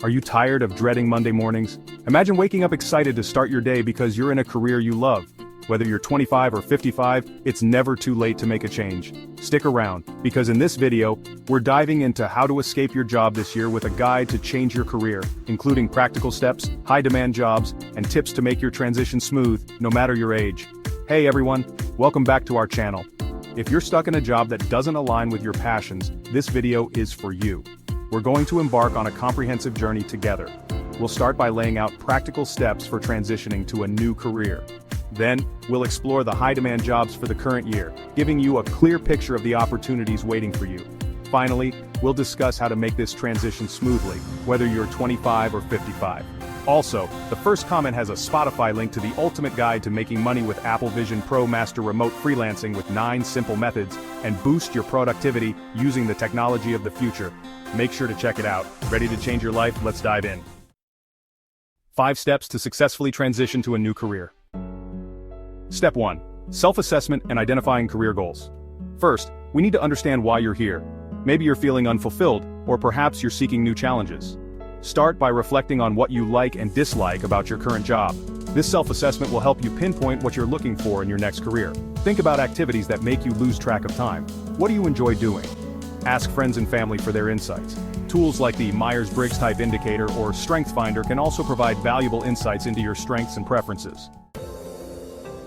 Are you tired of dreading Monday mornings? Imagine waking up excited to start your day because you're in a career you love. Whether you're 25 or 55, it's never too late to make a change. Stick around, because in this video, we're diving into how to escape your job this year with a guide to change your career, including practical steps, high-demand jobs, and tips to make your transition smooth, no matter your age. Hey everyone, welcome back to our channel. If you're stuck in a job that doesn't align with your passions, this video is for you. We're going to embark on a comprehensive journey together. We'll start by laying out practical steps for transitioning to a new career. Then, we'll explore the high-demand jobs for the current year, giving you a clear picture of the opportunities waiting for you. Finally, we'll discuss how to make this transition smoothly, whether you're 25 or 55. Also, the first comment has a Spotify link to the ultimate guide to making money with Apple Vision Pro. Master remote freelancing with 9 simple methods, and boost your productivity using the technology of the future. Make sure to check it out. Ready to change your life? Let's dive in. 5 steps to successfully transition to a new career. Step 1. Self-assessment and identifying career goals. First, we need to understand why you're here. Maybe you're feeling unfulfilled, or perhaps you're seeking new challenges. Start by reflecting on what you like and dislike about your current job. This self-assessment will help you pinpoint what you're looking for in your next career. Think about activities that make you lose track of time. What do you enjoy doing? Ask friends and family for their insights. Tools like the Myers-Briggs Type Indicator or StrengthsFinder can also provide valuable insights into your strengths and preferences.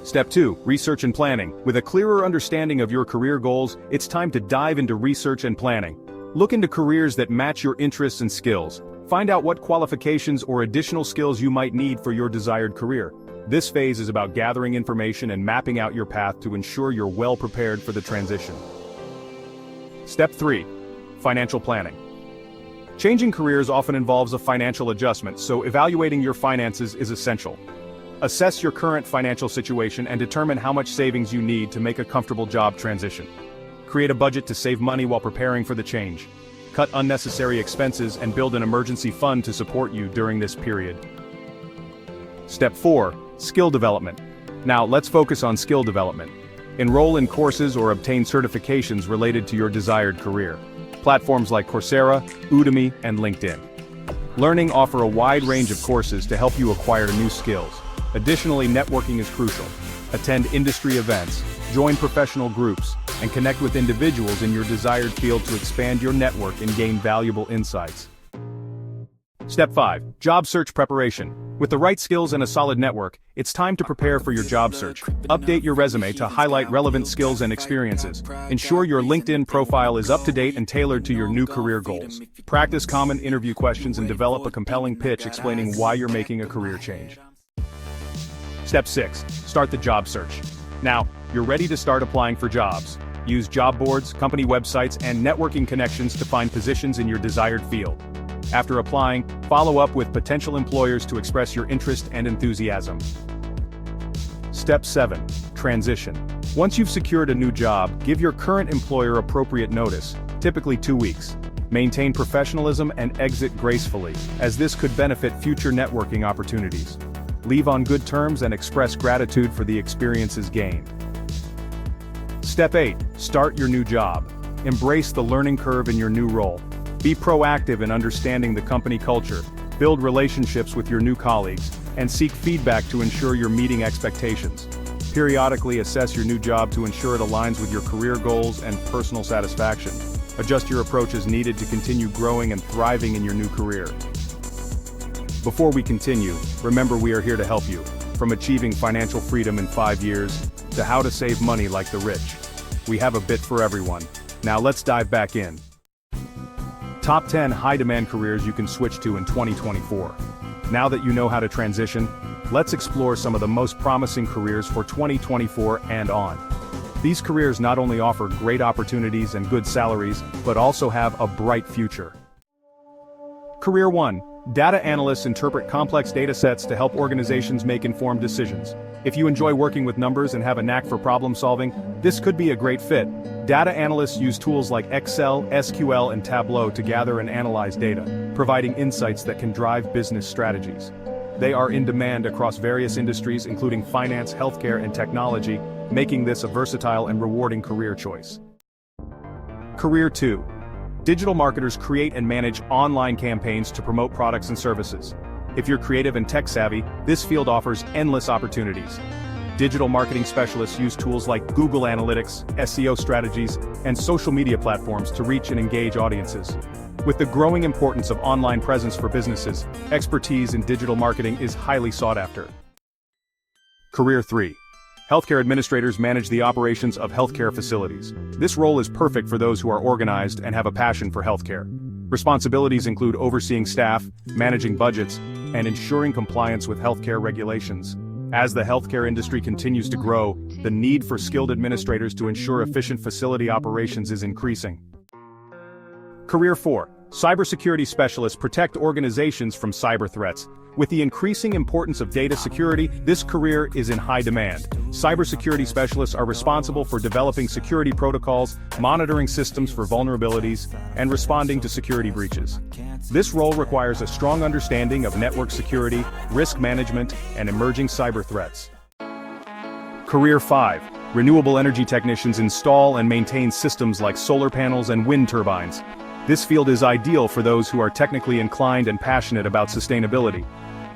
Step 2. Research and planning. With a clearer understanding of your career goals, it's time to dive into research and planning. Look into careers that match your interests and skills. Find out what qualifications or additional skills you might need for your desired career. This phase is about gathering information and mapping out your path to ensure you're well prepared for the transition. Step 3. Financial planning. Changing careers often involves a financial adjustment, so evaluating your finances is essential. Assess your current financial situation and determine how much savings you need to make a comfortable job transition. Create a budget to save money while preparing for the change. Cut unnecessary expenses and build an emergency fund to support you during this period. Step 4. Skill development. Now let's focus on skill development. Enroll in courses or obtain certifications related to your desired career. Platforms like Coursera, Udemy, and LinkedIn Learning offer a wide range of courses to help you acquire new skills. Additionally, networking is crucial. Attend industry events, join professional groups, and connect with individuals in your desired field to expand your network and gain valuable insights. Step 5. Job search preparation. With the right skills and a solid network, it's time to prepare for your job search. Update your resume to highlight relevant skills and experiences. Ensure your LinkedIn profile is up to date and tailored to your new career goals. Practice common interview questions and develop a compelling pitch explaining why you're making a career change. Step 6. Start the job search. Now, you're ready to start applying for jobs. Use job boards, company websites, and networking connections to find positions in your desired field. After applying, follow up with potential employers to express your interest and enthusiasm. Step 7. Transition. Once you've secured a new job, give your current employer appropriate notice, typically 2 weeks. Maintain professionalism and exit gracefully, as this could benefit future networking opportunities. Leave on good terms and express gratitude for the experiences gained. Step 8. Start your new job. Embrace the learning curve in your new role. Be proactive in understanding the company culture, build relationships with your new colleagues, and seek feedback to ensure you're meeting expectations. Periodically assess your new job to ensure it aligns with your career goals and personal satisfaction. Adjust your approach as needed to continue growing and thriving in your new career. Before we continue, remember we are here to help you, from achieving financial freedom in 5 years, to how to save money like the rich. We have a bit for everyone. Now let's dive back in. Top 10 high-demand careers you can switch to in 2024. Now that you know how to transition, let's explore some of the most promising careers for 2024 and on. These careers not only offer great opportunities and good salaries, but also have a bright future. Career 1. Data analysts interpret complex data sets to help organizations make informed decisions. If you enjoy working with numbers and have a knack for problem solving, this could be a great fit. Data analysts use tools like Excel, SQL, and Tableau to gather and analyze data, providing insights that can drive business strategies. They are in demand across various industries including finance, healthcare, and technology, making this a versatile and rewarding career choice. Career 2. Digital marketers create and manage online campaigns to promote products and services. If you're creative and tech-savvy, this field offers endless opportunities. Digital marketing specialists use tools like Google Analytics, SEO strategies, and social media platforms to reach and engage audiences. With the growing importance of online presence for businesses, expertise in digital marketing is highly sought after. Career 3. Healthcare administrators manage the operations of healthcare facilities. This role is perfect for those who are organized and have a passion for healthcare. Responsibilities include overseeing staff, managing budgets, and ensuring compliance with healthcare regulations. As the healthcare industry continues to grow, the need for skilled administrators to ensure efficient facility operations is increasing. Career 4. Cybersecurity specialists protect organizations from cyber threats. With the increasing importance of data security, this career is in high demand. Cybersecurity specialists are responsible for developing security protocols, monitoring systems for vulnerabilities, and responding to security breaches. This role requires a strong understanding of network security, risk management, and emerging cyber threats. Career 5. Renewable energy technicians install and maintain systems like solar panels and wind turbines. This field is ideal for those who are technically inclined and passionate about sustainability.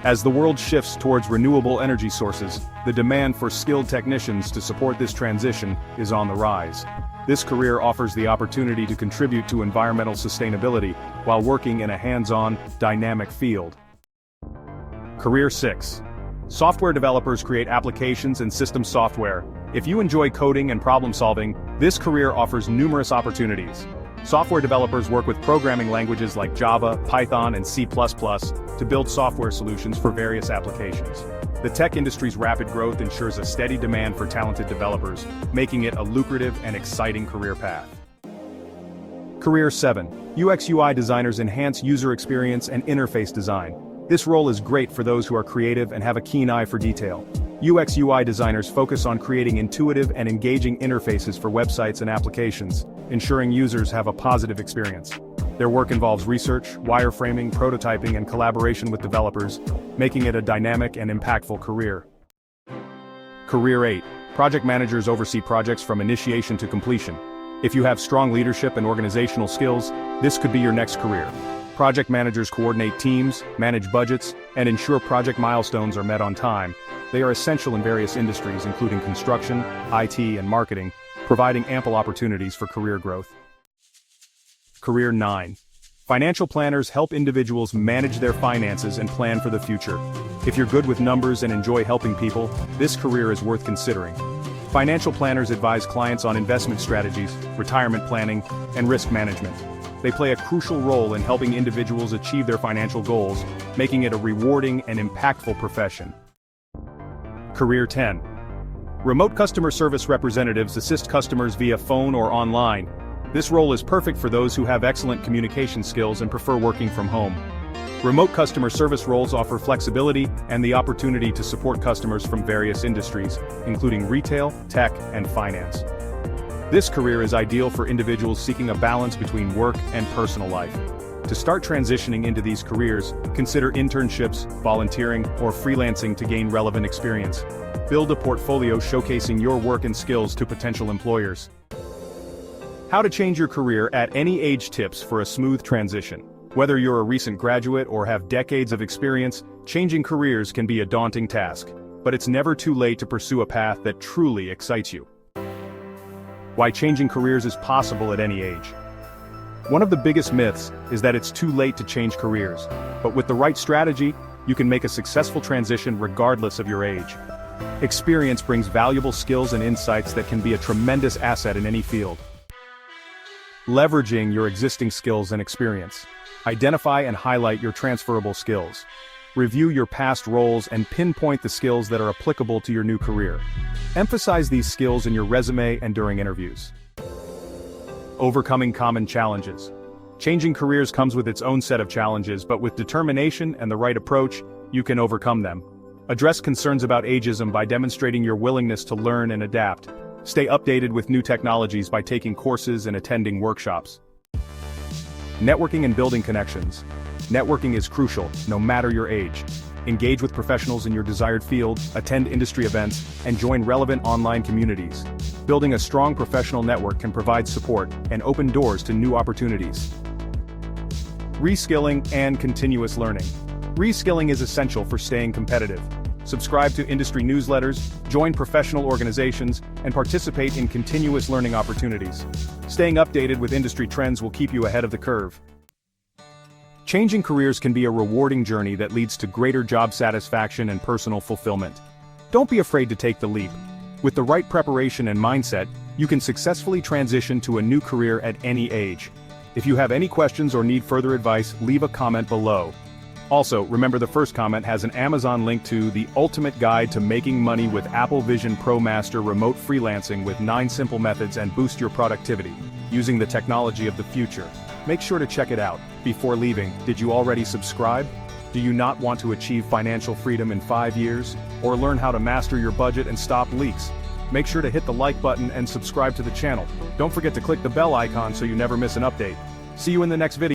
As the world shifts towards renewable energy sources, the demand for skilled technicians to support this transition is on the rise. This career offers the opportunity to contribute to environmental sustainability while working in a hands-on, dynamic field. Career 6. Software developers create applications and system software. If you enjoy coding and problem solving, this career offers numerous opportunities. Software developers work with programming languages like Java, Python, and C++ to build software solutions for various applications. The tech industry's rapid growth ensures a steady demand for talented developers, making it a lucrative and exciting career path. Career 7. UX/UI designers enhance user experience and interface design. This role is great for those who are creative and have a keen eye for detail. UX/UI designers focus on creating intuitive and engaging interfaces for websites and applications, ensuring users have a positive experience. Their work involves research, wireframing, prototyping, and collaboration with developers, making it a dynamic and impactful career. Career 8. Project managers oversee projects from initiation to completion. If you have strong leadership and organizational skills, this could be your next career. Project managers coordinate teams, manage budgets, and ensure project milestones are met on time. They are essential in various industries including construction, IT, and marketing, providing ample opportunities for career growth. Career 9. Financial planners help individuals manage their finances and plan for the future. If you're good with numbers and enjoy helping people, this career is worth considering. Financial planners advise clients on investment strategies, retirement planning, and risk management. They play a crucial role in helping individuals achieve their financial goals, making it a rewarding and impactful profession. Career 10. Remote customer service representatives assist customers via phone or online. This role is perfect for those who have excellent communication skills and prefer working from home. Remote customer service roles offer flexibility and the opportunity to support customers from various industries, including retail, tech, and finance. This career is ideal for individuals seeking a balance between work and personal life. To start transitioning into these careers, consider internships, volunteering, or freelancing to gain relevant experience. Build a portfolio showcasing your work and skills to potential employers. How to change your career at any age. Tips for a smooth transition. Whether you're a recent graduate or have decades of experience, changing careers can be a daunting task. But it's never too late to pursue a path that truly excites you. Why changing careers is possible at any age. One of the biggest myths is that it's too late to change careers, but with the right strategy, you can make a successful transition regardless of your age. Experience brings valuable skills and insights that can be a tremendous asset in any field. Leveraging your existing skills and experience. Identify and highlight your transferable skills. Review your past roles and pinpoint the skills that are applicable to your new career. Emphasize these skills in your resume and during interviews. Overcoming common challenges. Changing careers comes with its own set of challenges, but with determination and the right approach, you can overcome them. Address concerns about ageism by demonstrating your willingness to learn and adapt. Stay updated with new technologies by taking courses and attending workshops. Networking and building connections. Networking is crucial, no matter your age. Engage with professionals in your desired field, attend industry events, and join relevant online communities. Building a strong professional network can provide support and open doors to new opportunities. Reskilling and continuous learning. Reskilling is essential for staying competitive. Subscribe to industry newsletters, join professional organizations, and participate in continuous learning opportunities. Staying updated with industry trends will keep you ahead of the curve. Changing careers can be a rewarding journey that leads to greater job satisfaction and personal fulfillment. Don't be afraid to take the leap. With the right preparation and mindset, you can successfully transition to a new career at any age. If you have any questions or need further advice, leave a comment below. Also, remember the first comment has an Amazon link to The Ultimate Guide to Making Money with Apple Vision Pro Master Remote Freelancing with 9 simple methods and boost your productivity, using the technology of the future. Make sure to check it out. Before leaving, did you already subscribe? Do you not want to achieve financial freedom in 5 years? Or learn how to master your budget and stop leaks? Make sure to hit the like button and subscribe to the channel. Don't forget to click the bell icon so you never miss an update. See you in the next video.